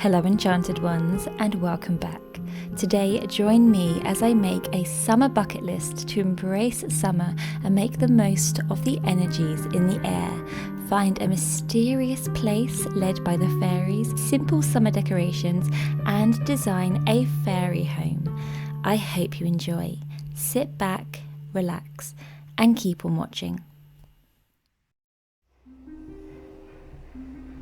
Hello Enchanted ones, and welcome back. Today join me as I make a summer bucket list to embrace summer and make the most of the energies in the air. Find a mysterious place led by the fairies, simple summer decorations, and design a fairy home. I hope you enjoy. Sit back, relax, and keep on watching.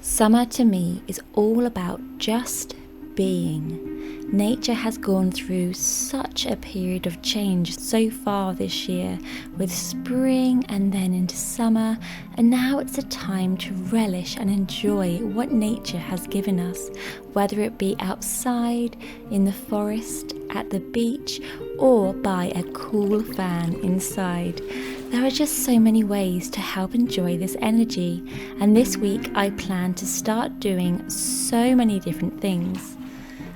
Summer to me is all about just being. Nature has gone through such a period of change so far this year, with spring and then into summer, and now it's a time to relish and enjoy what nature has given us, whether it be outside, in the forest, at the beach, or by a cool fan inside. There are just so many ways to help enjoy this energy, and this week I plan to start doing so many different things.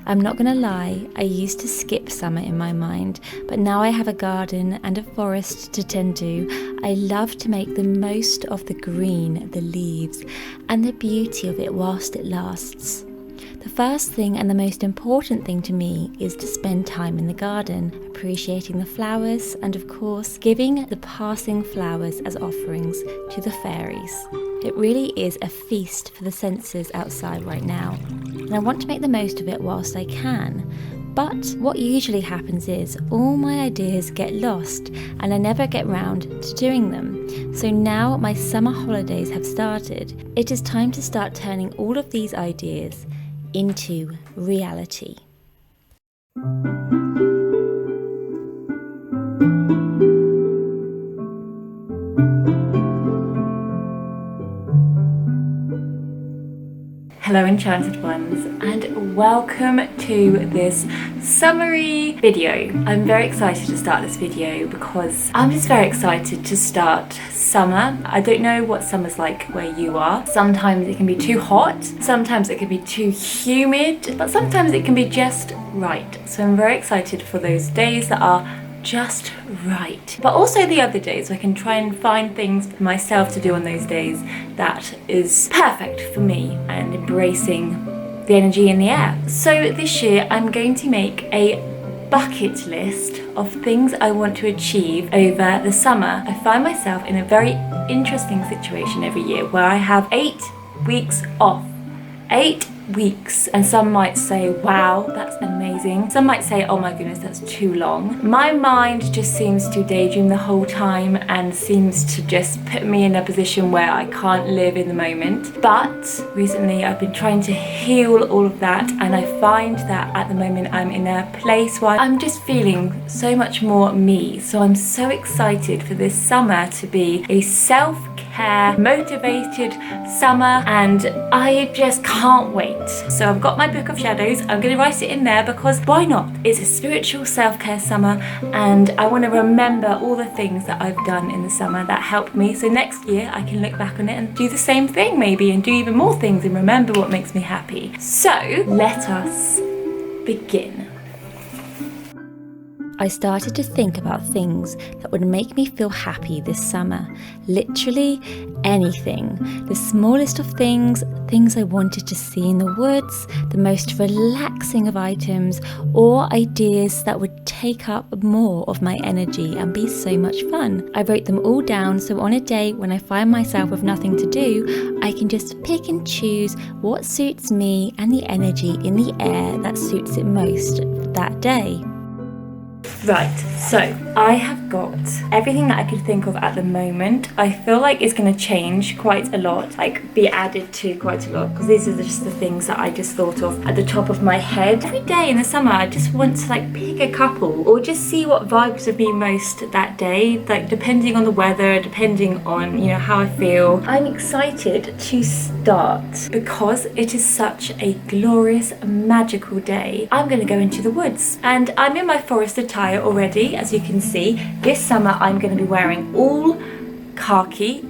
I'm not gonna lie, I used to skip summer in my mind, but now I have a garden and a forest to tend to. I love to make the most of the green, the leaves, and the beauty of it whilst it lasts. The first thing and the most important thing to me is to spend time in the garden, appreciating the flowers and of course giving the passing flowers as offerings to the fairies. It really is a feast for the senses outside right now, and I want to make the most of it whilst I can. But what usually happens is all my ideas get lost and I never get round to doing them. So now my summer holidays have started. It is time to start turning all of these ideas into reality. Hello Enchanted ones, and welcome to this summary video. I'm very excited to start this video because I'm just very excited to start summer. I don't know what summer's like where you are. Sometimes it can be too hot, sometimes it can be too humid, but sometimes it can be just right. So I'm very excited for those days that are just right, but also the other days I can try and find things for myself to do on those days that is perfect for me and embracing the energy in the air. So this year I'm going to make a bucket list of things I want to achieve over the summer. I find myself in a very interesting situation every year where I have 8 weeks off. 8 weeks, and some might say, wow, that's amazing. Some might say, oh my goodness, that's too long. My mind just seems to daydream the whole time and seems to just put me in a position where I can't live in the moment. But recently I've been trying to heal all of that, and I find that at the moment I'm in a place where I'm just feeling so much more me. So I'm so excited for this summer to be a self-care, motivated summer, and I just can't wait. So I've got my book of shadows. I'm going to write it in there because why not? It's a spiritual self-care summer, and I want to remember all the things that I've done in the summer that helped me, so next year I can look back on it and do the same thing maybe, and do even more things and remember what makes me happy. So let us begin. I started to think about things that would make me feel happy this summer. Literally anything. The smallest of things, things I wanted to see in the woods, the most relaxing of items, or ideas that would take up more of my energy and be so much fun. I wrote them all down, so on a day when I find myself with nothing to do, I can just pick and choose what suits me and the energy in the air that suits it most that day. Right, so I have got everything that I could think of at the moment. I feel like it's going to change quite a lot, like be added to quite a lot, because these are just the things that I just thought of at the top of my head. Every day in the summer I just want to like pick a couple or just see what vibes of me most that day, like depending on the weather, depending on, you know, how I feel. I'm excited to start because it is such a glorious, magical day. I'm going to go into the woods, and I'm in my forest attire already, as you can see. This summer I'm going to be wearing all khaki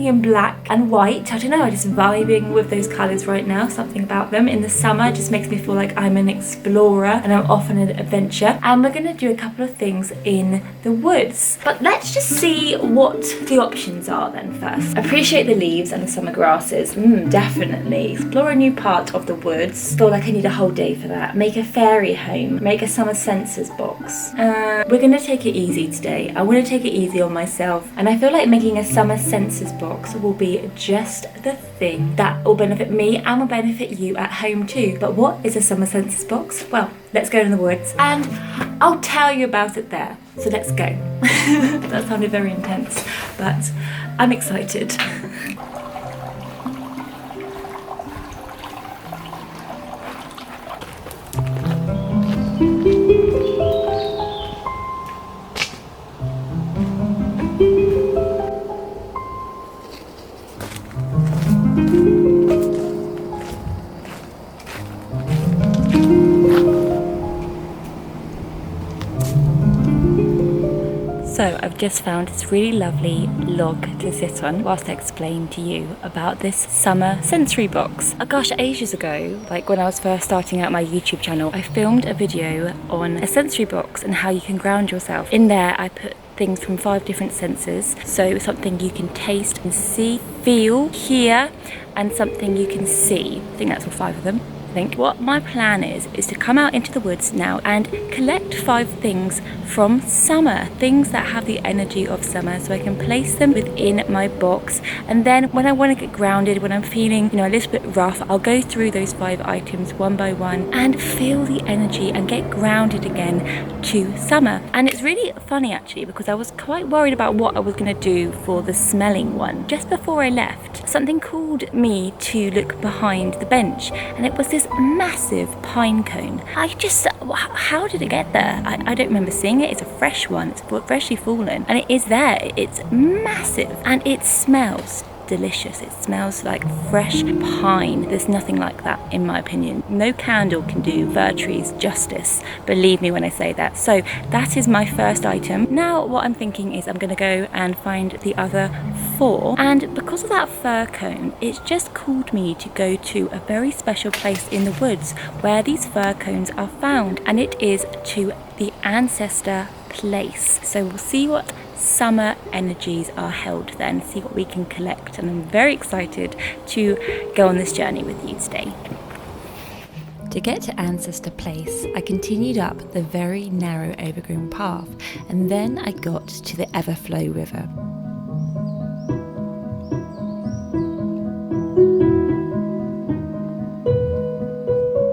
and black and white. I don't know, I'm just vibing with those colours right now. Something about them in the summer just makes me feel like I'm an explorer and I'm off on an adventure. And we're gonna do a couple of things in the woods. But let's just see what the options are then first. Appreciate the leaves and the summer grasses. Definitely. Explore a new part of the woods. Feel like I need a whole day for that. Make a fairy home. Make a summer sensors box. We're gonna take it easy today. I want to take it easy on myself, and I feel like making a summer sensors box will be just the thing that will benefit me and will benefit you at home too. But what is a summer sensors box? Well, let's go in the woods and I'll tell you about it there. So let's go. That sounded very intense, but I'm excited. So I've just found this really lovely log to sit on whilst I explain to you about this summer sensory box. Oh gosh, ages ago, like when I was first starting out my YouTube channel, I filmed a video on a sensory box and how you can ground yourself. In there I put things from 5 different senses. So something you can taste and see, feel, hear, and something you can see. I think that's all 5 of them. What my plan is to come out into the woods now and collect 5 things from summer, things that have the energy of summer, so I can place them within my box. And then when I want to get grounded, when I'm feeling, a little bit rough, I'll go through those 5 items one by one and feel the energy and get grounded again to summer. And it's really funny actually, because I was quite worried about what I was going to do for the smelling one. Just before I left, something called me to look behind the bench, and it was this massive pine cone. How did it get there? I don't remember seeing it. It's a fresh one. It's freshly fallen, and it is there. It's massive, and it smells delicious. It smells like fresh pine. There's nothing like that in my opinion. No candle can do fir trees justice, believe me when I say that. So that is my first item. Now what I'm thinking is I'm going to go and find the other 4, and because of that fir cone, it's just called me to go to a very special place in the woods where these fir cones are found, and it is to the ancestor place. So we'll see what summer energies are held then, see what we can collect, and I'm very excited to go on this journey with you today. To get to Ancestor Place, I continued up the very narrow overgrown path, and then I got to the Everflow River.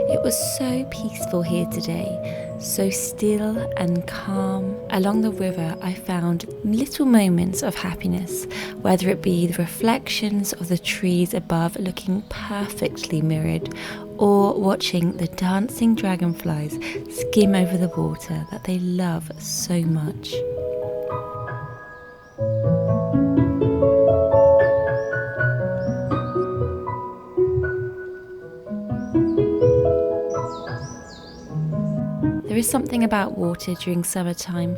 It was so peaceful here today, so still and calm. Along the river I found little moments of happiness, whether it be the reflections of the trees above looking perfectly mirrored, or watching the dancing dragonflies skim over the water that they love so much. There is something about water during summertime,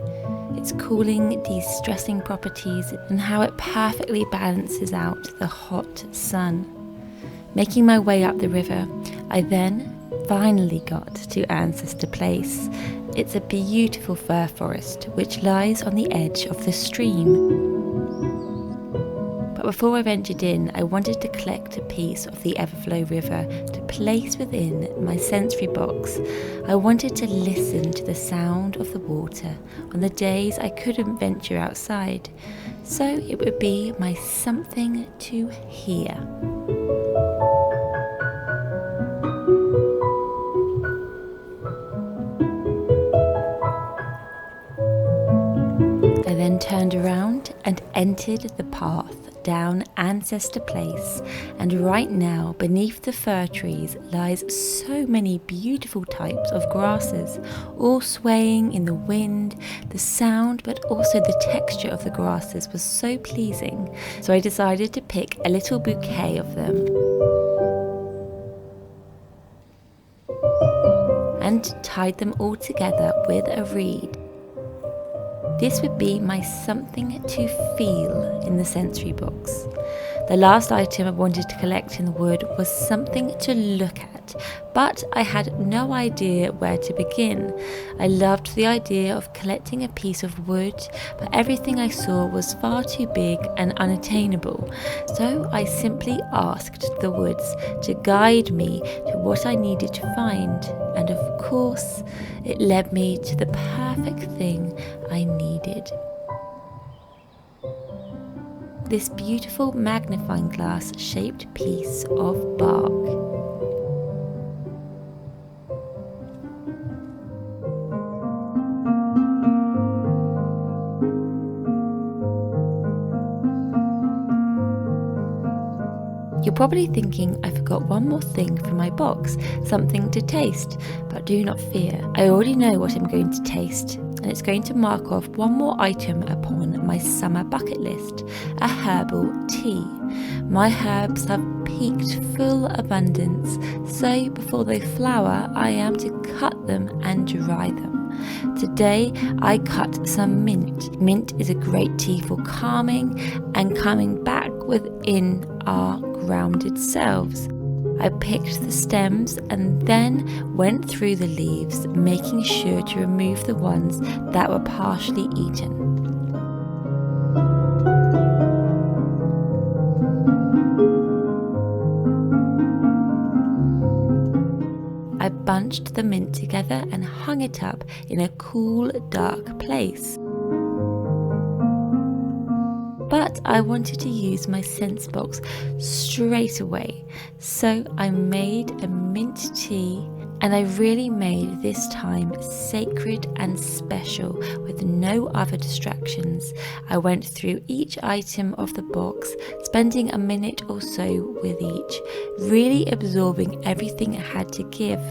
its cooling, de-stressing properties, and how it perfectly balances out the hot sun. Making my way up the river, I then finally got to Ancestor Place. It's a beautiful fir forest which lies on the edge of the stream. But before I ventured in, I wanted to collect a piece of the Everflow River to place within my sensory box. I wanted to listen to the sound of the water on the days I couldn't venture outside, so it would be my something to hear. I then turned around and entered the path down Ancestor Place, and right now beneath the fir trees lies so many beautiful types of grasses, all swaying in the wind. The sound but also the texture of the grasses was so pleasing, so I decided to pick a little bouquet of them and tied them all together with a reed. This would be my something to feel in the sensory box. The last item I wanted to collect in the wood was something to look at, but I had no idea where to begin. I loved the idea of collecting a piece of wood, but everything I saw was far too big and unattainable, so I simply asked the woods to guide me to what I needed to find, and of course, it led me to the perfect thing I needed. This beautiful magnifying glass shaped piece of bark. You're probably thinking I forgot one more thing from my box, something to taste, but do not fear. I already know what I'm going to taste, and it's going to mark off one more item upon my summer bucket list, a herbal tea. My herbs have peaked full abundance, so before they flower, I am to cut them and dry them. Today I cut some mint. Mint is a great tea for calming and coming back within our grounded selves. I picked the stems and then went through the leaves, making sure to remove the ones that were partially eaten. I bunched the mint together and hung it up in a cool, dark place. But I wanted to use my sense box straight away, so I made a mint tea, and I really made this time sacred and special with no other distractions. I went through each item of the box, spending a minute or so with each, really absorbing everything it had to give.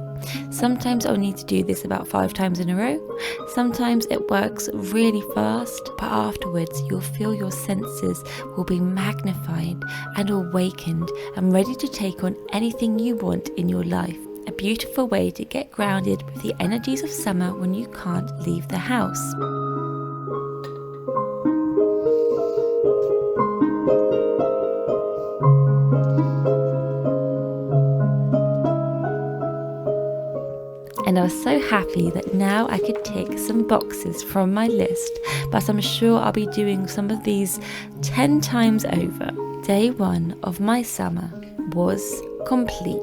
Sometimes I'll need to do this about 5 times in a row. Sometimes it works really fast, but afterwards you'll feel your senses will be magnified and awakened and ready to take on anything you want in your life. A beautiful way to get grounded with the energies of summer when you can't leave the house. And I was so happy that now I could tick some boxes from my list, but I'm sure I'll be doing some of these 10 times over. Day 1 of my summer was complete.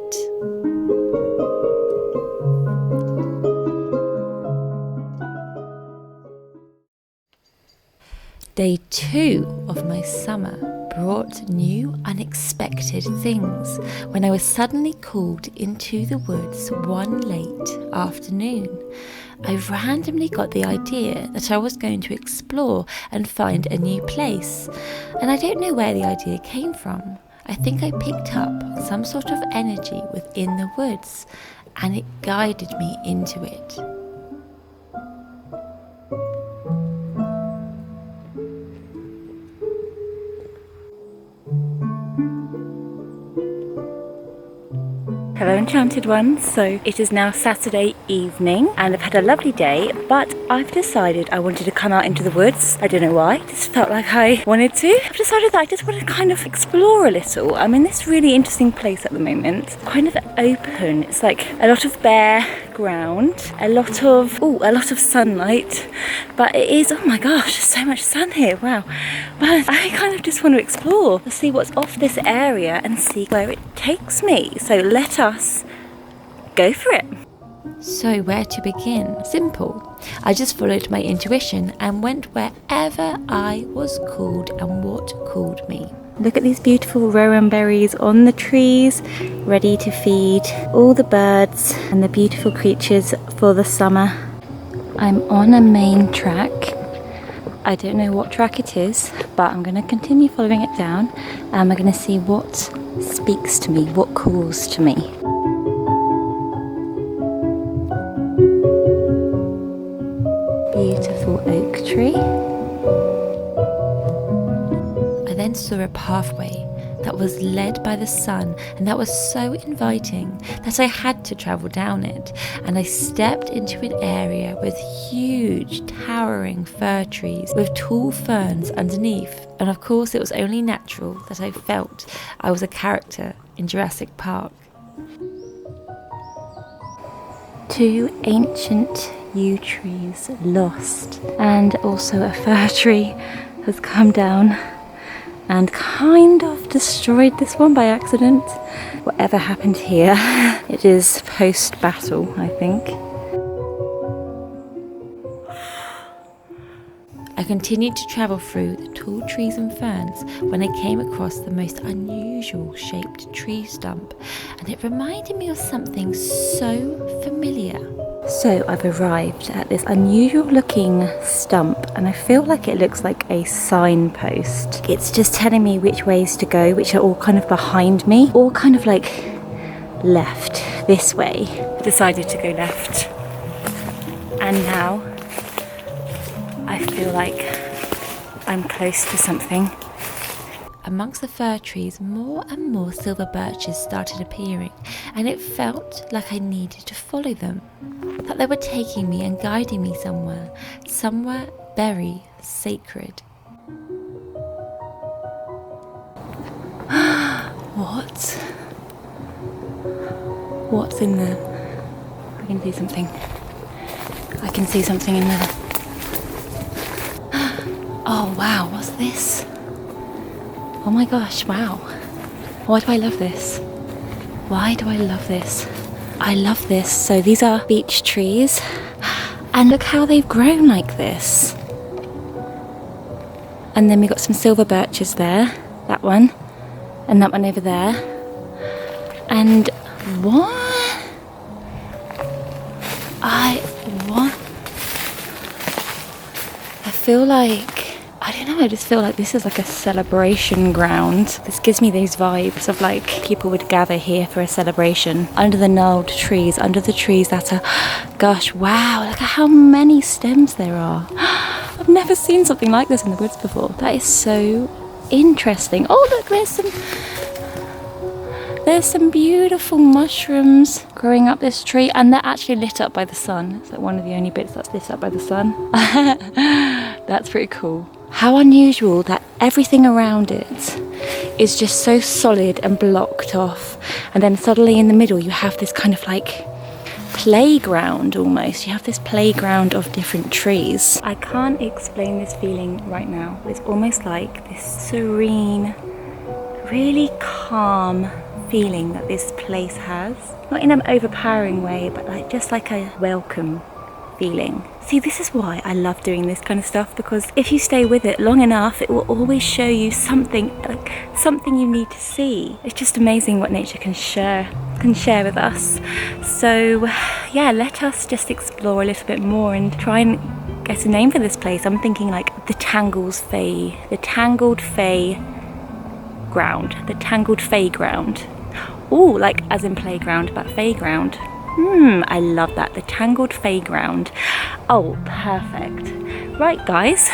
Day 2 of my summer brought new unexpected things when I was suddenly called into the woods one late afternoon. I randomly got the idea that I was going to explore and find a new place, and I don't know where the idea came from. I think I picked up some sort of energy within the woods, and it guided me into it. Hello Enchanted ones, so it is now Saturday evening and I've had a lovely day, but I've decided I wanted to come out into the woods. I don't know why, it just felt like I wanted to. I've decided that I just want to kind of explore a little. I'm in this really interesting place at the moment, kind of open. It's like a lot of bare ground, a lot of sunlight, but it is, oh my gosh, there's so much sun here, wow. But I kind of just want to explore, see what's off this area and see where it takes me. So let us go for it. So where to begin? Simple. I just followed my intuition and went wherever I was called and what called me. Look at these beautiful rowan berries on the trees, ready to feed all the birds and the beautiful creatures for the summer. I'm on a main track. I don't know what track it is, but I'm going to continue following it down and we're going to see what speaks to me, what calls to me. Beautiful oak tree. I then saw a pathway, that was led by the sun and that was so inviting that I had to travel down it. And I stepped into an area with huge towering fir trees with tall ferns underneath. And of course it was only natural that I felt I was a character in Jurassic Park. 2 ancient yew trees lost, and also a fir tree has come down and kind of destroyed this one by accident. Whatever happened here, it is post-battle, I think. I continued to travel through the tall trees and ferns when I came across the most unusual shaped tree stump, and it reminded me of something so familiar. So I've arrived at this unusual looking stump, and I feel like it looks like a signpost. It's just telling me which ways to go, which are all kind of behind me, all kind of like left this way. Decided to go left, and now I feel like I'm close to something. Amongst the fir trees, more and more silver birches started appearing, and it felt like I needed to follow them. That they were taking me and guiding me somewhere very sacred. What? What's in there? I can see something. I can see something in there. Oh wow, what's this? Oh my gosh, wow. Why do I love this? Why do I love this? I love this. So these are beech trees, and look how they've grown like this. And then we got some silver birches there, that one, and that one over there. And what? I feel like, I don't know, I just feel like this is like a celebration ground. This gives me those vibes of like people would gather here for a celebration under the gnarled trees, under the trees that are, gosh, wow, look at how many stems there are. I've never seen something like this in the woods before. That is so interesting. Oh look, there's some beautiful mushrooms growing up this tree, and they're actually lit up by the sun. It's like one of the only bits that's lit up by the sun. That's pretty cool. How unusual that everything around it is just so solid and blocked off, and then suddenly in the middle you have this kind of like playground almost. You have this playground of different trees. I can't explain this feeling right now. It's almost like this serene, really calm feeling that this place has. Not in an overpowering way, but like just like a welcome feeling. See, this is why I love doing this kind of stuff, because if you stay with it long enough, it will always show you something, like something you need to see. It's just amazing what nature can share with us. So yeah, let us just explore a little bit more and try and get a name for this place. I'm thinking like the Tangled Fay ground. Oh, like as in playground, but Fayground. I love that. The Tangled Fayground. Oh, perfect. Right, guys.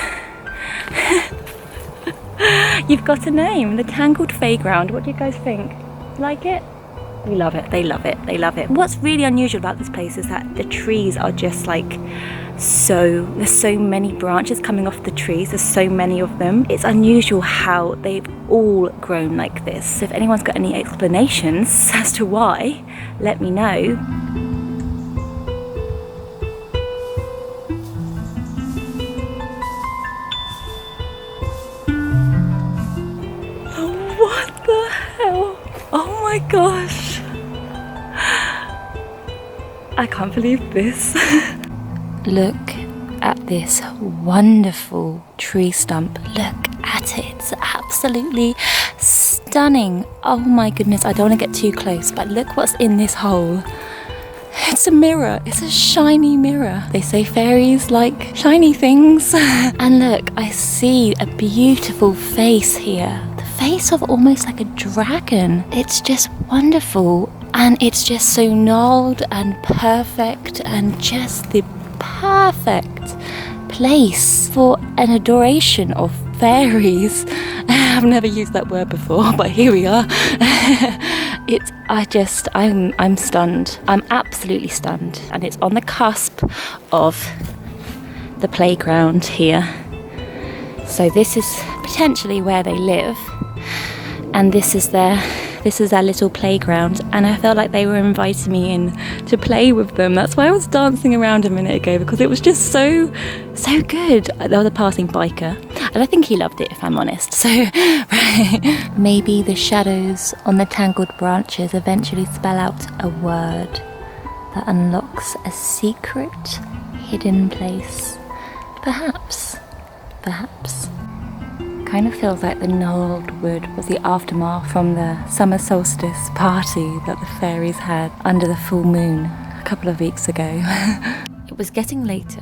You've got a name. The Tangled Fayground. What do you guys think? Like it? We love it. They love it. They love it. What's really unusual about this place is that the trees are just like there's so many branches coming off the trees. There's so many of them. It's unusual how they've all grown like this. So if anyone's got any explanations as to why, let me know. Oh, what the hell? Oh my gosh. I can't believe this. Look at this wonderful tree stump. Look at it. It's absolutely stunning. Oh my goodness, I don't want to get too close, but look what's in this hole. It's a mirror. It's a shiny mirror. They say fairies like shiny things. And look, I see a beautiful face here. The face of almost like a dragon. It's just wonderful. And it's just so gnarled and perfect, and just the perfect place for an adoration of fairies. I've never used that word before, but here we are. I'm stunned. I'm absolutely stunned. And it's on the cusp of the playground here. So this is potentially where they live. And this is their little playground, and I felt like they were inviting me in to play with them. That's why I was dancing around a minute ago, because it was just so good. There was a passing biker, and I think he loved it, if I'm honest. So maybe the shadows on the tangled branches eventually spell out a word that unlocks a secret hidden place. Perhaps. Kind of feels like the gnarled wood was the aftermath from the summer solstice party that the fairies had under the full moon a couple of weeks ago. It was getting later,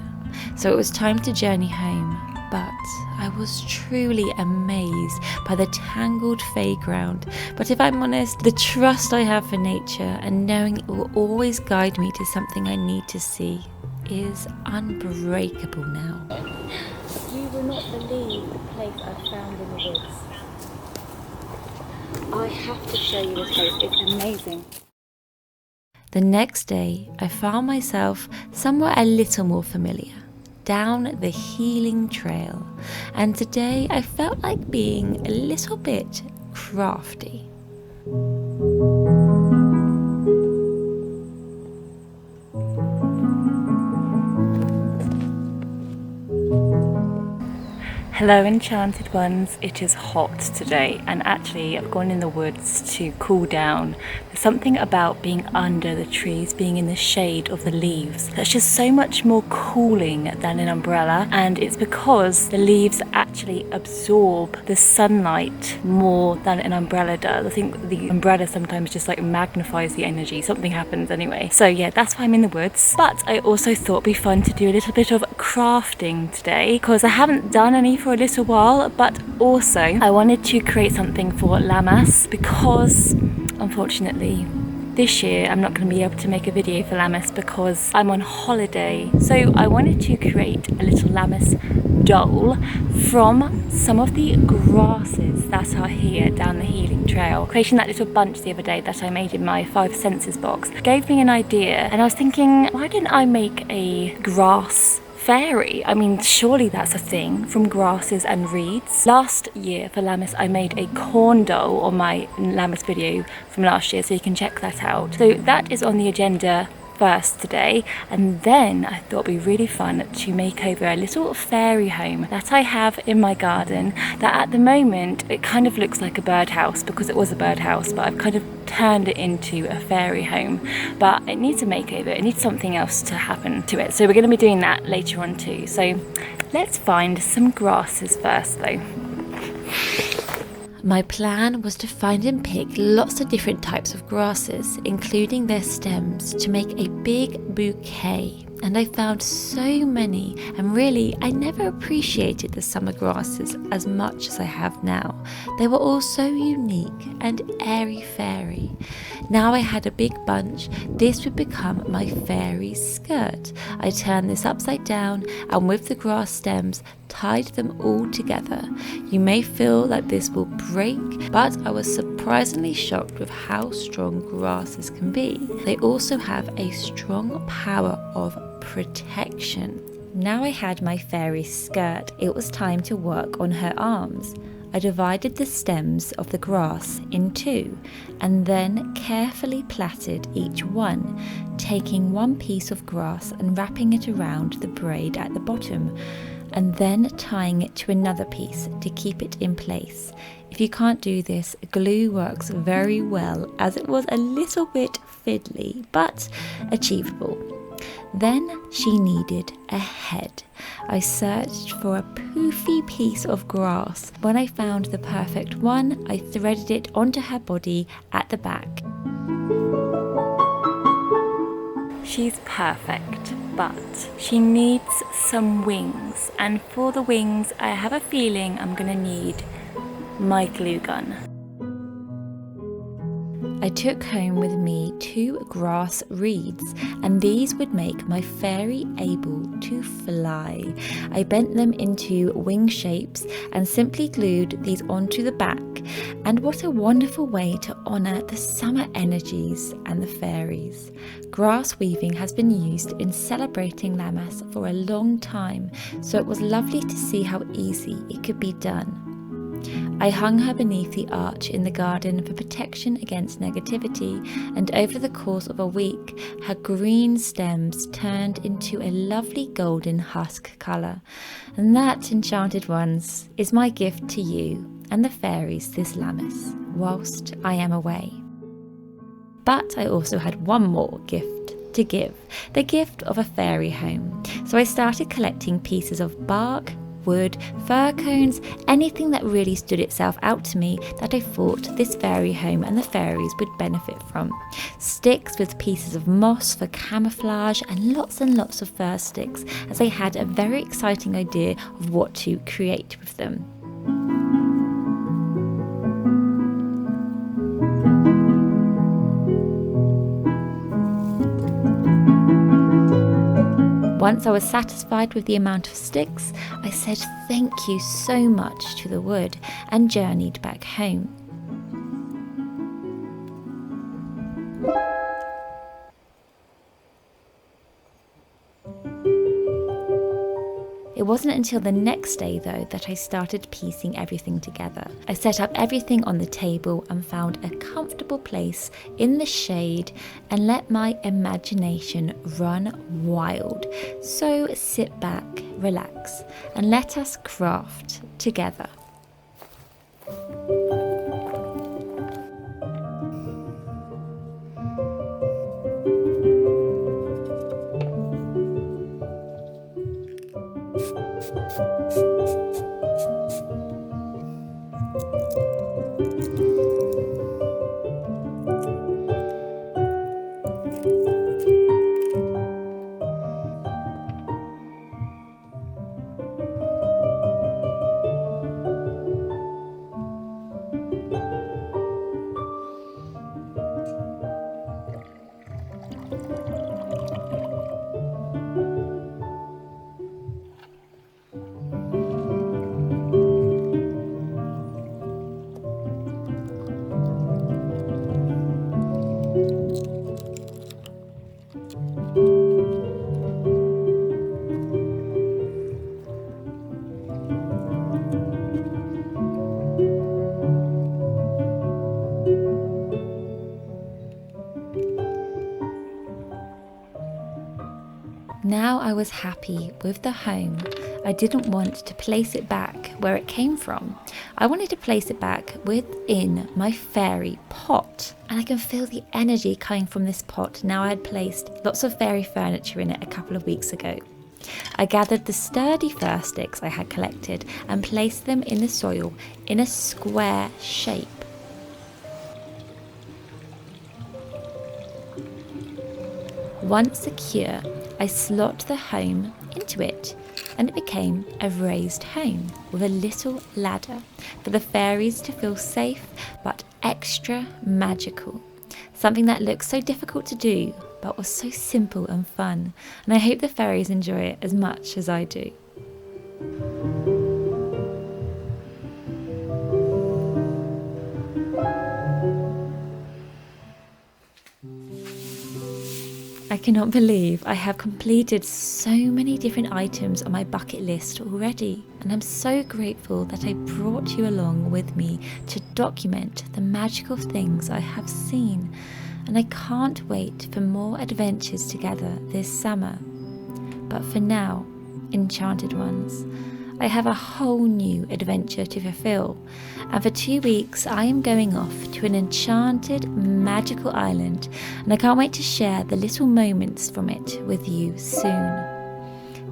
so it was time to journey home, but I was truly amazed by the tangled fairground. But if I'm honest, the trust I have for nature and knowing it will always guide me to something I need to see is unbreakable now. You will not believe the place I found in the woods. I have to show you this place, it's amazing. The next day, I found myself somewhere a little more familiar, down the healing trail. And today I felt like being a little bit crafty. Hello Enchanted Ones, it is hot today, and actually I've gone in the woods to cool down. There's something about being under the trees, being in the shade of the leaves, that's just so much more cooling than an umbrella, and it's because the leaves actually absorb the sunlight more than an umbrella does. I think the umbrella sometimes just like magnifies the energy, something happens anyway. So yeah, that's why I'm in the woods. But I also thought it'd be fun to do a little bit of crafting today, because I haven't done any for a little while, but also I wanted to create something for Lammas, because unfortunately this year I'm not going to be able to make a video for Lammas because I'm on holiday. So I wanted to create a little Lammas doll from some of the grasses that are here down the healing trail. Creating that little bunch the other day that I made in my 5 senses box gave me an idea, and I was thinking, why didn't I make a grass fairy? I mean, surely that's a thing, from grasses and reeds. Last year for Lammas I made a corn doll on my Lammas video from last year, so you can check that out. So that is on the agenda first today, and then I thought it'd be really fun to make over a little fairy home that I have in my garden, that at the moment it kind of looks like a birdhouse because it was a birdhouse, but I've kind of turned it into a fairy home. But it needs a makeover, it needs something else to happen to it, so we're going to be doing that later on too. So let's find some grasses first though. My plan was to find and pick lots of different types of grasses, including their stems, to make a big bouquet. And I found so many, and really I never appreciated the summer grasses as much as I have now. They were all so unique and airy-fairy. Now I had a big bunch, this would become my fairy skirt. I turned this upside down and with the grass stems tied them all together. You may feel that this will break, but I was surprisingly shocked with how strong grasses can be. They also have a strong power of protection. Now I had my fairy skirt, it was time to work on her arms. I divided the stems of the grass in 2 and then carefully plaited each one, taking one piece of grass and wrapping it around the braid at the bottom, and then tying it to another piece to keep it in place. If you can't do this, glue works very well, as it was a little bit fiddly, but achievable. Then she needed a head. I searched for a poofy piece of grass. When I found the perfect one, I threaded it onto her body at the back. She's perfect, but she needs some wings, and for the wings I have a feeling I'm gonna need my glue gun. I took home with me 2 grass reeds, and these would make my fairy able to fly. I bent them into wing shapes and simply glued these onto the back, and what a wonderful way to honour the summer energies and the fairies. Grass weaving has been used in celebrating Lammas for a long time, so it was lovely to see how easy it could be done. I hung her beneath the arch in the garden for protection against negativity, and over the course of a week, her green stems turned into a lovely golden husk colour. And that, Enchanted Ones, is my gift to you and the fairies this Lammas, whilst I am away. But I also had one more gift to give, the gift of a fairy home. So I started collecting pieces of bark, wood, fir cones, anything that really stood itself out to me that I thought this fairy home and the fairies would benefit from. Sticks with pieces of moss for camouflage and lots of fir sticks, as I had a very exciting idea of what to create with them. Once I was satisfied with the amount of sticks, I said thank you so much to the wood and journeyed back home. It wasn't until the next day though that I started piecing everything together. I set up everything on the table and found a comfortable place in the shade and let my imagination run wild. So sit back, relax, and let us craft together. Now I was happy with the home. I didn't want to place it back where it came from. I wanted to place it back within my fairy pot. And I can feel the energy coming from this pot now I had placed lots of fairy furniture in it a couple of weeks ago. I gathered the sturdy fir sticks I had collected and placed them in the soil in a square shape. Once secure, I slot the home into it, and it became a raised home with a little ladder for the fairies to feel safe but extra magical. Something that looks so difficult to do but was so simple and fun, and I hope the fairies enjoy it as much as I do. I cannot believe I have completed so many different items on my bucket list already, and I'm so grateful that I brought you along with me to document the magical things I have seen, and I can't wait for more adventures together this summer. But for now, Enchanted Ones, I have a whole new adventure to fulfill, and for 2 weeks I am going off to an enchanted magical island, and I can't wait to share the little moments from it with you soon.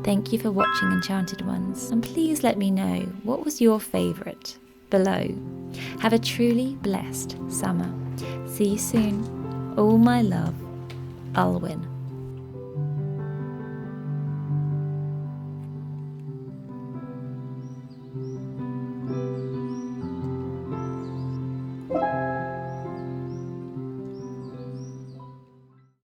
Thank you for watching, Enchanted Ones, and please let me know what was your favourite below. Have a truly blessed summer. See you soon. All my love, Alwyn.